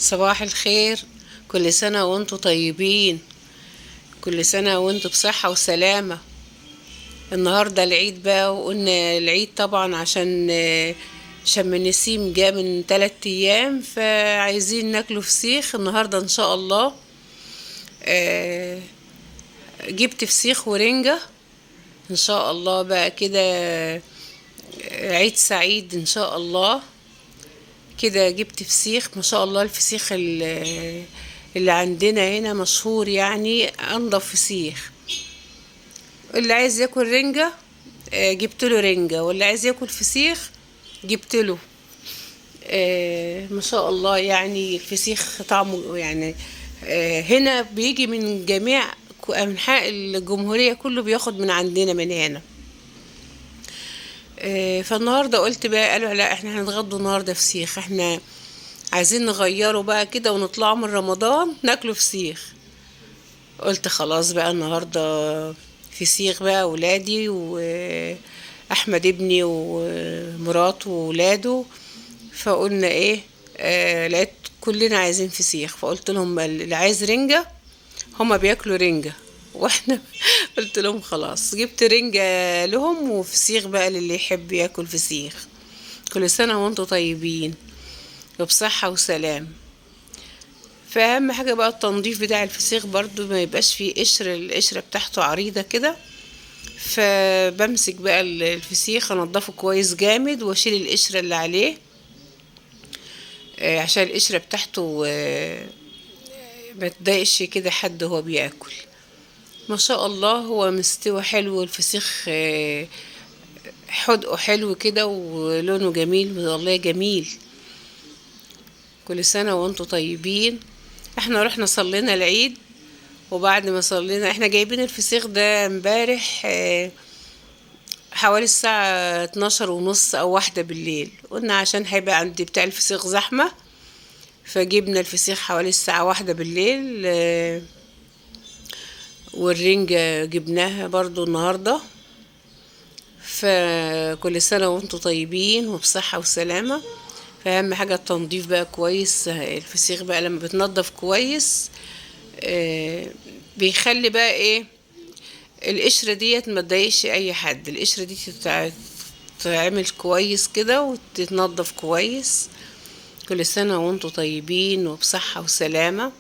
صباح الخير. كل سنة وانتم طيبين. كل سنة وانتم بصحة وسلامة. النهاردة العيد بقى، وقلنا العيد طبعا عشان شم النسيم جاء من 3 أيام، فعايزين ناكله فسيخ النهاردة إن شاء الله. آه، جبت فسيخ ورنجة إن شاء الله بقى كده. عيد سعيد إن شاء الله. كده جبت فسيخ ما شاء الله. الفسيخ اللي عندنا هنا مشهور، يعني انضف فسيخ. اللي عايز ياكل رنجة جبت له رنجة، واللي عايز ياكل فسيخ جبت له. ما شاء الله، يعني الفسيخ طعمه يعني هنا بيجي من جميع أنحاء الجمهورية، كله بياخد من عندنا من هنا. فالنهارده قلت بقى، قالوا لا احنا هنتغدوا النهارده فسيخ، احنا عايزين نغيره بقى كده ونطلعوا من رمضان ناكله فسيخ. قلت خلاص بقى النهارده فسيخ بقى، ولادي واحمد ابني ومراته وولاده. فقلنا ايه، لقيت كلنا عايزين فسيخ، فقلت لهم اللي عايز رنجة. هما بياكلوا رنجة واحنا قلت لهم خلاص جبت رنجة لهم، وفسيخ بقى للي يحب ياكل فسيخ. كل سنة وانتم طيبين وبصحة وسلام. فأهم حاجة بقى التنظيف بتاع الفسيخ برضو، ما يبقاش فيه قشر، القشرة بتاعته عريضة كده. فبمسك بقى الفسيخ انضفه كويس جامد، واشيل القشرة اللي عليه عشان القشرة بتاعته ما تضايقش كده حد هو بياكل. ما شاء الله هو مستوى حلو الفسيخ، حدقه حلو كده ولونه جميل والله جميل. كل سنة وانتم طيبين. احنا رحنا صلينا العيد، وبعد ما صلينا احنا جايبين الفسيخ ده امبارح حوالي الساعة 12:30 او 1 بالليل. قلنا عشان هيبقى عند بتاع الفسيخ زحمة، فجبنا الفسيخ حوالي الساعة 1 بالليل. والرنجة جبناها برضو النهاردة. فكل سنة وانتم طيبين وبصحة وسلامة. فأهم حاجة التنظيف بقى كويس. الفسيخ بقى لما بتنضف كويس بيخلي بقى ايه، القشرة ديت ما تضايقش اي حد. القشرة دي تتعمل كويس كده وتتنضف كويس. كل سنة وانتم طيبين وبصحة وسلامة.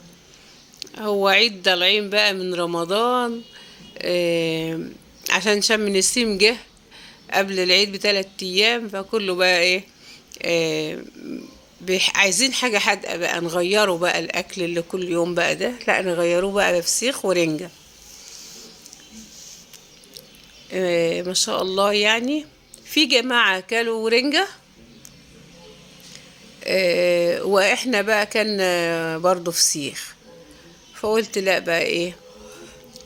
هو عيد طالعين بقى من رمضان عشان شم النسيم جه قبل العيد ب3 أيام، فكله بقى ايه عايزين حاجة حادقة بقى، نغيره بقى الأكل اللي كل يوم بقى ده، لا نغيروه بقى بفسيخ ورنجة. ما شاء الله، يعني في جماعة كلوا رنجة واحنا بقى كان برضو فسيخ. فقلت لا بقى ايه،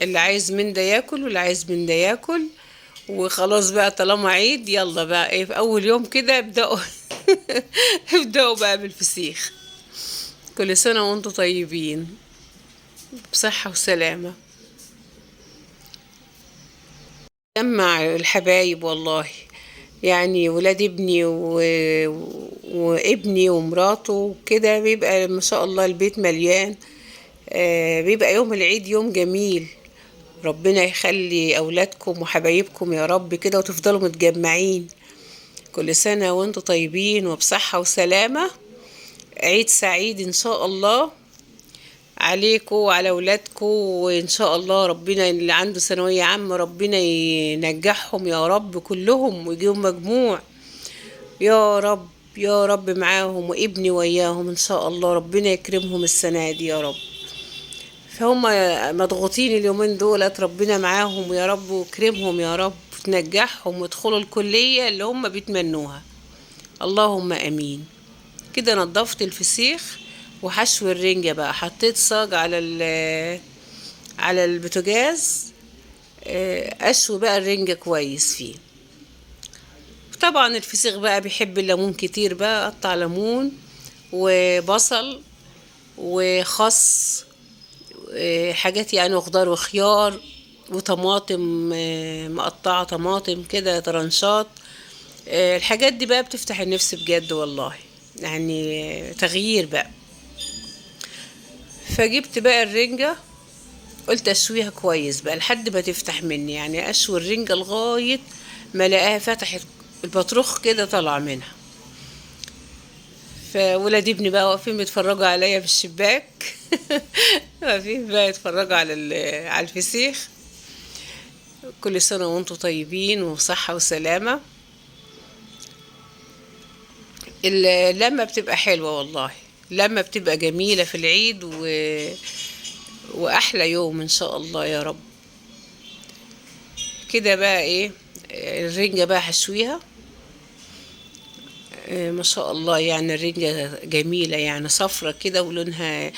اللي عايز من ده ياكل واللي عايز من ده ياكل، وخلاص بقى طالما عيد يلا بقى ايه في اول يوم كده ابدأوا ابدأوا بقى بالفسيخ. كل سنة وانتم طيبين بصحة وسلامة. جمع الحبايب والله، يعني ولاد ابني وابني ومراته وكده، بيبقى ما شاء الله البيت مليان. بيبقى يوم العيد يوم جميل. ربنا يخلي أولادكم وحبايبكم يا رب كده، وتفضلوا متجمعين. كل سنة وانتم طيبين وبصحة وسلامة. عيد سعيد إن شاء الله عليكم وعلى ولادكم، وإن شاء الله ربنا اللي عنده ثانوية عامة ربنا ينجحهم يا رب كلهم ويجيهم مجموع يا رب. يا رب معاهم، وابني وياهم إن شاء الله ربنا يكرمهم السنة دي يا رب. فهم مضغوطين اليومين دولت، ربنا معاهم يا رب ويكرمهم يا رب، تنجحهم ويدخلوا الكلية اللي هم بيتمنوها. اللهم امين. كده نضفت الفسيخ وحشو الرنجة بقى، حطيت صاج على البوتاجاز. اشوي بقى الرنجة كويس فيه. طبعا الفسيخ بقى بيحب الليمون كتير، بقى قطع ليمون وبصل وخس، حاجات يعني خضار وخيار وطماطم، مقطعة طماطم كده طرنشات. الحاجات دي بقى بتفتح النفس بجد والله، يعني تغيير بقى. فجبت بقى الرنجة، قلت اشويها كويس بقى لحد ما تفتح مني، يعني اشوي الرنجة لغاية ما الاقيها فتحت، البطروخ كده طلع منها. فولاد ابني بقى واقفين بيتفرجوا عليا في الشباك واقفين بقى يتفرجوا على الفسيخ. كل سنة وانتم طيبين وصحة وسلامة. اللمة بتبقى حلوة والله، لما بتبقى جميلة في العيد وأحلى يوم إن شاء الله يا رب. كده بقى إيه، الرنجة بقى هشويها. ما شاء الله، يعني الرنجة جميلة، يعني صفرة كده ولونها،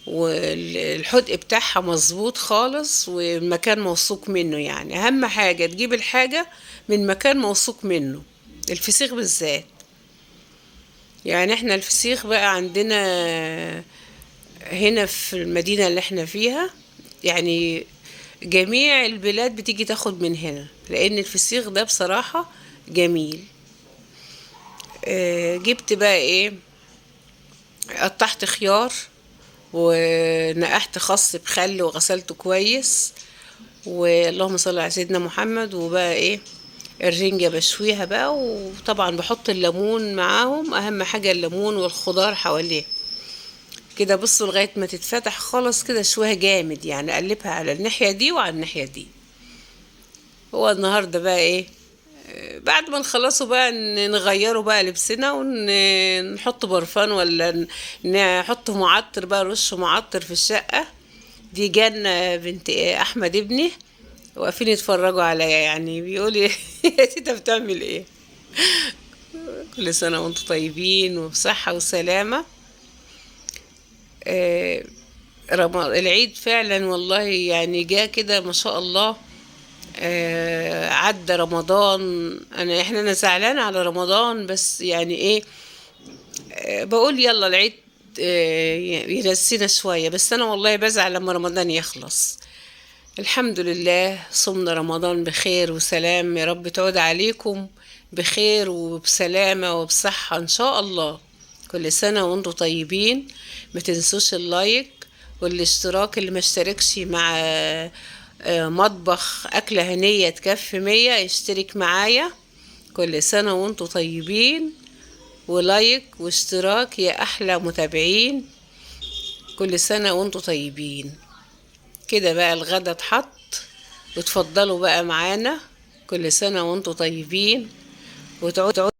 والحدق بتاعها مظبوط خالص، والمكان موثوق منه. يعني أهم حاجة تجيب الحاجة من مكان موثوق منه، الفسيخ بالذات. يعني احنا الفسيخ بقى عندنا هنا في المدينة اللي احنا فيها، يعني جميع البلاد بتيجي تاخد من هنا، لأن الفسيخ ده بصراحة جميل. جبت بقى ايه، قطعت خيار ونقحت خس بخل وغسلته كويس، واللهم صل على سيدنا محمد. وبقى ايه، الرنجة بشويها بقى، وطبعا بحط الليمون معاهم، اهم حاجة الليمون والخضار حواليه كده. بصوا لغاية ما تتفتح خالص كده، شويها جامد، يعني اقلبها على الناحية دي وعلى الناحية دي. هو النهاردة بقى ايه، بعد ما نخلصوا بقى نغيروا بقى لبسنا ونحط برفان، ولا نحط معطر بقى، رش معطر في الشقة. دي جنة بنت احمد ابني واقفين يتفرجوا عليا، يعني بيقولي يا تيتا بتعمل ايه. كل سنة وانتم طيبين وبصحة وسلامة. آه، العيد فعلا والله يعني جاء كده ما شاء الله. عدى رمضان، انا زعلانة على رمضان، بس يعني ايه، بقول يلا العيد ينسينا شوية، بس انا والله بزعل لما رمضان يخلص. الحمد لله صمنا رمضان بخير وسلام، يا رب تعود عليكم بخير وبسلامة وبصحة إن شاء الله. كل سنة وانتم طيبين. ما تنسوش اللايك والاشتراك، اللي ما اشتركش مع مطبخ أكلة هنية تكفي 100 يشترك معايا. كل سنة وانتم طيبين، ولايك واشتراك يا أحلى متابعين. كل سنة وانتم طيبين. كده بقى الغدا اتحط، وتفضلوا بقى معانا. كل سنة وانتم طيبين، وتعودوا